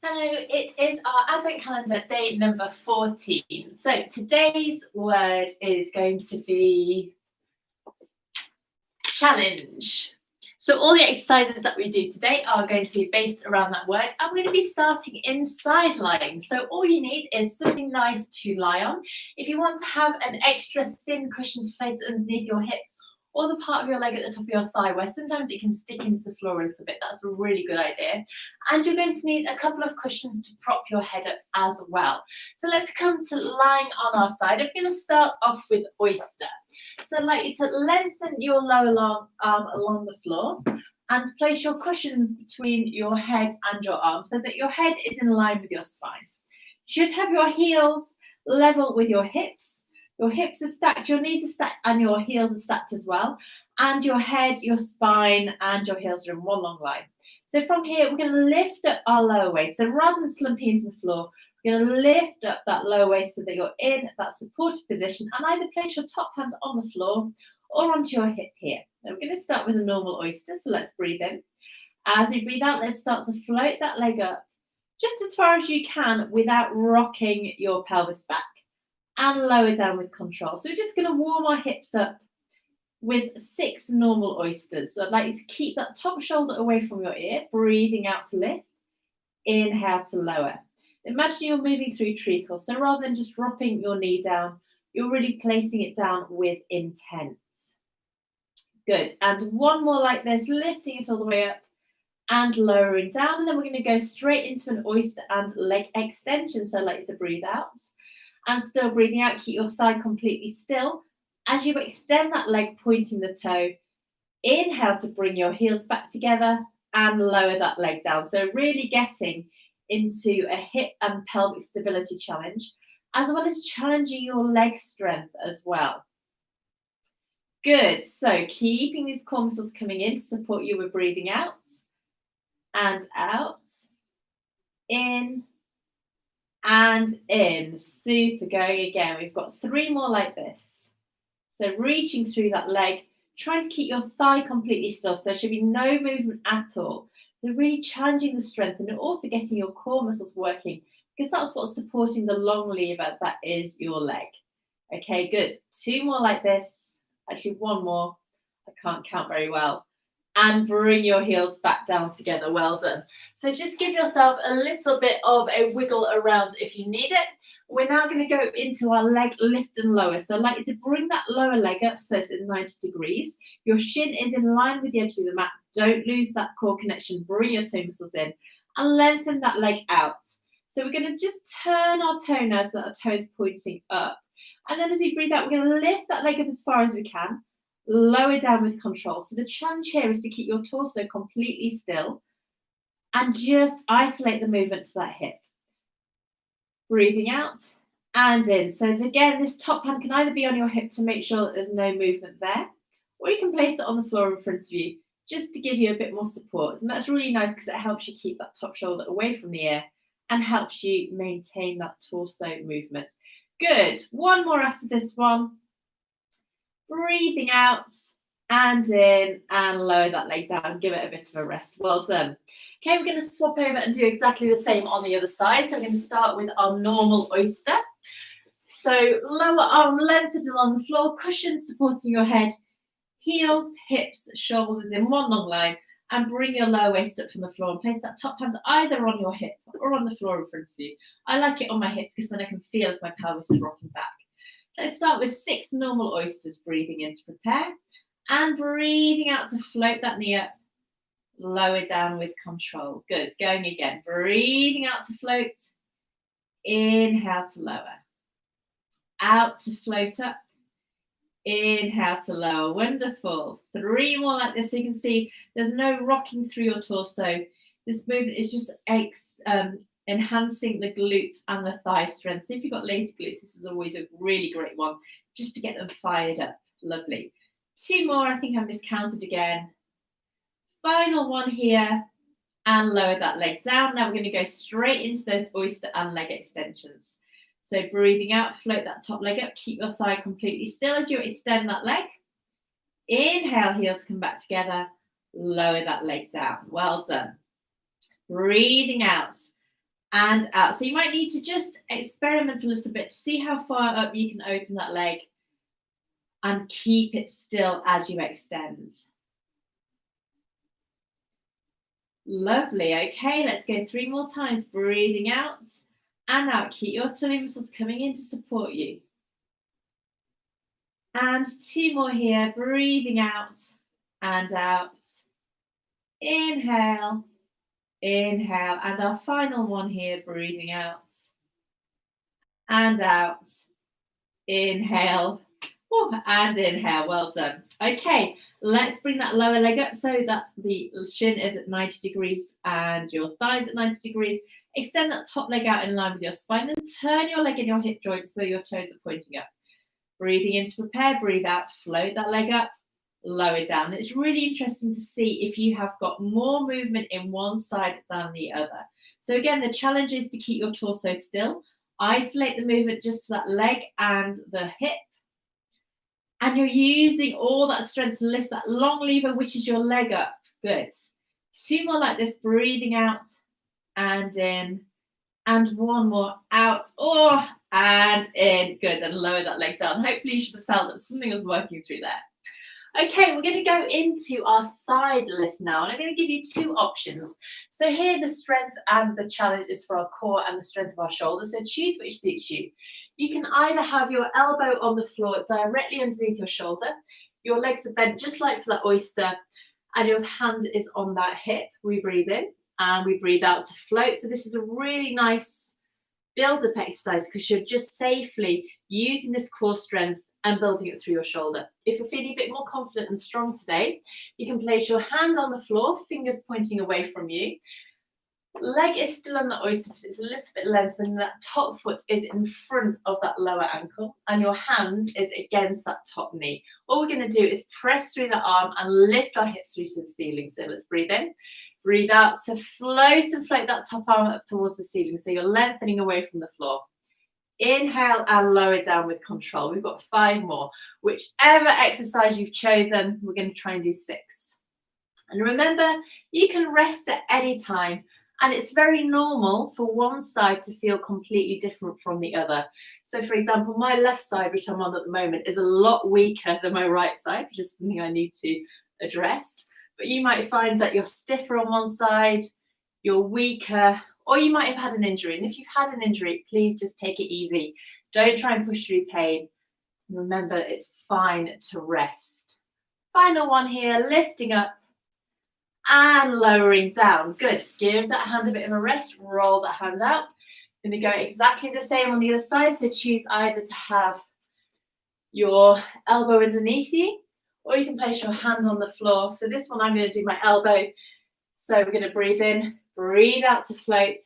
Hello, it is our Advent Calendar day number 14. So today's word is going to be challenge. So all the exercises that we do today are going to be based around that word. I'm going to be starting in side lying. So all you need is something nice to lie on. If you want to have an extra thin cushion to place underneath your hip, or the part of your leg at the top of your thigh where sometimes it can stick into the floor a little bit. That's a really good idea. And you're going to need a couple of cushions to prop your head up as well. So let's come to lying on our side. I'm going to start off with oyster. So I'd like you to lengthen your lower arm along the floor and place your cushions between your head and your arm so that your head is in line with your spine. You should have your heels level with your hips. Your hips are stacked, your knees are stacked, and your heels are stacked as well. And your head, your spine, and your heels are in one long line. So from here, we're going to lift up our lower waist. So rather than slumping into the floor, we're going to lift up that lower waist so that you're in that supported position and either place your top hand on the floor or onto your hip here. Now we're going to start with a normal oyster, so let's breathe in. As we breathe out, let's start to float that leg up just as far as you can without rocking your pelvis back. And lower down with control. So we're just going to warm our hips up with 6 normal oysters. So I'd like you to keep that top shoulder away from your ear, breathing out to lift, inhale to lower. Imagine you're moving through treacle. So rather than just dropping your knee down, you're really placing it down with intent. Good. And one more like this, lifting it all the way up and lowering down. And then we're going to go straight into an oyster and leg extension. So I'd like you to breathe out. And still breathing out, keep your thigh completely still. As you extend that leg, pointing the toe, inhale to bring your heels back together and lower that leg down. So really getting into a hip and pelvic stability challenge, as well as challenging your leg strength as well. Good. So keeping these core muscles coming in to support you with breathing out and out, in, and in. Super. Going again. We've got 3 more like this. So reaching through that leg, trying to keep your thigh completely still. So there should be no movement at all. So really challenging the strength and also getting your core muscles working because that's what's supporting the long lever that is your leg. Okay, good. 2 more like this. Actually, 1 more. I can't count very well. And bring your heels back down together. Well done. So just give yourself a little bit of a wiggle around if you need it. We're now going to go into our leg lift and lower. So I'd like you to bring that lower leg up so it's at 90 degrees. Your shin is in line with the edge of the mat. Don't lose that core connection. Bring your toe muscles in and lengthen that leg out. So we're going to just turn our toenails so that our toes pointing up. And then as we breathe out, we're going to lift that leg up as far as we can. Lower down with control. So the challenge here is to keep your torso completely still and just isolate the movement to that hip. Breathing out and in. So again, this top hand can either be on your hip to make sure that there's no movement there, or you can place it on the floor in front of you just to give you a bit more support. And that's really nice because it helps you keep that top shoulder away from the ear and helps you maintain that torso movement. Good. 1 more after this one. Breathing out and in and lower that leg down. Give it a bit of a rest. Well done. Okay, we're going to swap over and do exactly the same on the other side. So we're going to start with our normal oyster. So lower arm lengthened along the floor, cushion supporting your head, heels, hips, shoulders in one long line, and bring your lower waist up from the floor and place that top hand either on your hip or on the floor in front of you. I like it on my hip because then I can feel if my pelvis is rocking back. Let's start with 6 normal oysters, breathing in to prepare and breathing out to float that knee up, lower down with control. Good, going again, breathing out to float, inhale to lower, out to float up, inhale to lower. Wonderful. 3 more like this. So you can see there's no rocking through your torso. This movement is just enhancing the glute and the thigh strength. So if you've got lazy glutes, this is always a really great one just to get them fired up. Lovely. 2 more. I think I miscounted again. Final one here and lower that leg down. Now we're going to go straight into those oyster and leg extensions. So breathing out, float that top leg up, keep your thigh completely still as you extend that leg. Inhale, heels come back together, lower that leg down. Well done. Breathing out, and out. So you might need to just experiment a little bit to see how far up you can open that leg and keep it still as you extend. Lovely. Okay, let's go 3 more times. Breathing out and out. Keep your tummy muscles coming in to support you. And 2 more here. Breathing out and out. Inhale, inhale. And our final one here. Breathing out and out. Inhale. And inhale. Well done. Okay, let's bring that lower leg up so that the shin is at 90 degrees and your thighs at 90 degrees. Extend that top leg out in line with your spine and turn your leg in your hip joint so your toes are pointing up. Breathing in to prepare, breathe out, float that leg up, lower down. It's really interesting to see if you have got more movement in one side than the other. So again, the challenge is to keep your torso still. Isolate the movement just to that leg and the hip. And you're using all that strength to lift that long lever, which is your leg up. Good. 2 more like this, breathing out and in. And 1 more out. And in. Good. And lower that leg down. Hopefully you should have felt that something was working through there. Okay, we're going to go into our side lift now. And I'm going to give you 2 options. So here the strength and the challenge is for our core and the strength of our shoulders. So choose which suits you. You can either have your elbow on the floor directly underneath your shoulder, your legs are bent just like for that oyster, and your hand is on that hip. We breathe in and we breathe out to float. So this is a really nice build-up exercise because you're just safely using this core strength and building it through your shoulder. If you're feeling a bit more confident and strong today, you can place your hand on the floor, fingers pointing away from you. Leg is still on the oyster because it's a little bit lengthened. That top foot is in front of that lower ankle and your hand is against that top knee. All we're going to do is press through the arm and lift our hips through to the ceiling. So let's breathe in, breathe out to float and float that top arm up towards the ceiling. So you're lengthening away from the floor. Inhale and lower down with control. We've got 5 more. Whichever exercise you've chosen, we're going to try and do 6. And remember, you can rest at any time. And it's very normal for one side to feel completely different from the other. So for example, my left side, which I'm on at the moment, is a lot weaker than my right side, which is something I need to address. But you might find that you're stiffer on one side, you're weaker, or you might have had an injury. And if you've had an injury, please just take it easy. Don't try and push through pain. Remember, it's fine to rest. Final one here, lifting up and lowering down. Good. Give that hand a bit of a rest. Roll that hand out. Going to go exactly the same on the other side. So choose either to have your elbow underneath you, or you can place your hand on the floor. So this one, I'm going to do my elbow. So we're going to breathe in, breathe out to float.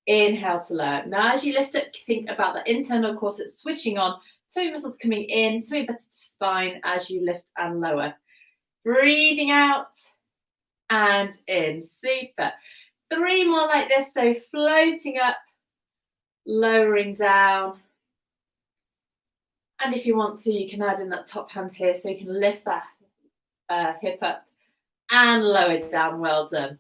Inhale to lower. Now, as you lift up, think about the internal core that's switching on. Tummy muscles coming in, tummy better to spine as you lift and lower. Breathing out. And in. Super. 3 more like this. So floating up, lowering down. And if you want to, you can add in that top hand here so you can lift that hip up and lower it down. Well done.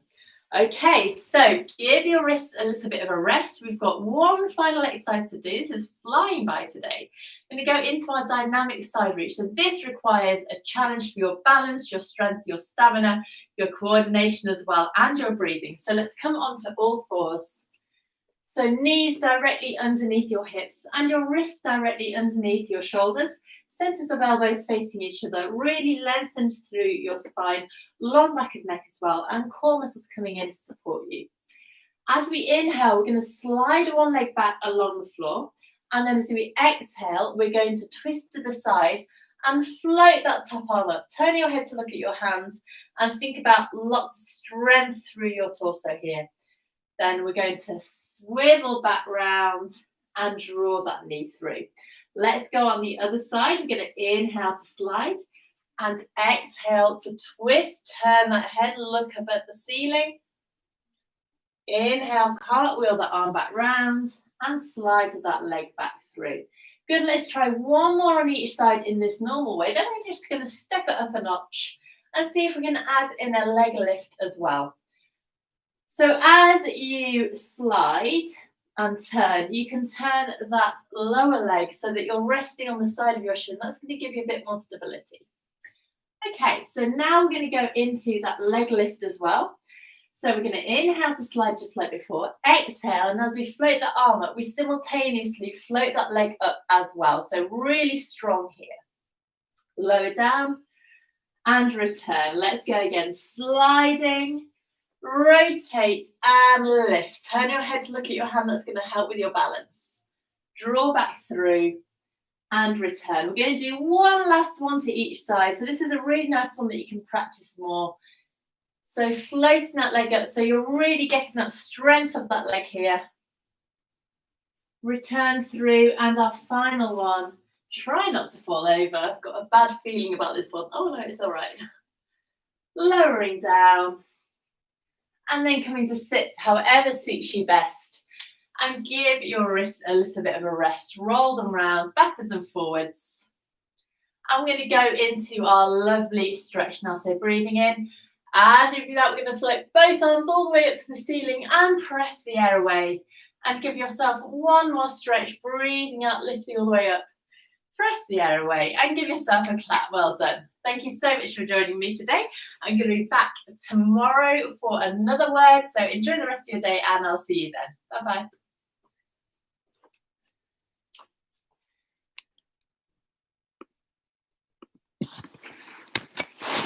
Okay, so give your wrists a little bit of a rest. We've got 1 final exercise to do. This is flying by today. I'm going to go into our dynamic side reach. So this requires a challenge for your balance, your strength, your stamina, your coordination as well, and your breathing. So let's come onto all 4s. So knees directly underneath your hips and your wrists directly underneath your shoulders. Centers of elbows facing each other, really lengthened through your spine, long back of neck as well, and core muscles coming in to support you. As we inhale, we're going to slide one leg back along the floor, and then as we exhale, we're going to twist to the side and float that top arm up. Turn your head to look at your hands and think about lots of strength through your torso here. Then we're going to swivel back round and draw that knee through. Let's go on the other side. We're going to inhale to slide and exhale to twist. Turn that head, look up at the ceiling. Inhale, cartwheel that arm back round and slide that leg back through. Good, let's try 1 more on each side in this normal way. Then we're just going to step it up a notch and see if we can add in a leg lift as well. So as you slide and turn, you can turn that lower leg so that you're resting on the side of your shin. That's going to give you a bit more stability. Okay, so now we're going to go into that leg lift as well. So we're going to inhale to slide just like before, exhale, and as we float the arm up, we simultaneously float that leg up as well. So really strong here. Lower down and return. Let's go again. Sliding, rotate and lift. Turn your head to look at your hand. That's going to help with your balance. Draw back through and return. We're going to do one last one to each side. So this is a really nice one that you can practice more. So floating that leg up, so you're really getting that strength of that leg here. Return through, and our final one. Try not to fall over. I've got a bad feeling about this one. Oh no, it's all right. Lowering down, and then coming to sit, however suits you best. And give your wrists a little bit of a rest. Roll them round, backwards and forwards. And we're going to go into our lovely stretch now. So breathing in. As we do that, we're going to float both arms all the way up to the ceiling and press the air away. And give yourself one more stretch, breathing out, lifting all the way up. Press the air away and give yourself a clap. Well done. Thank you so much for joining me today. I'm going to be back tomorrow for another word. So enjoy the rest of your day and I'll see you then. Bye-bye.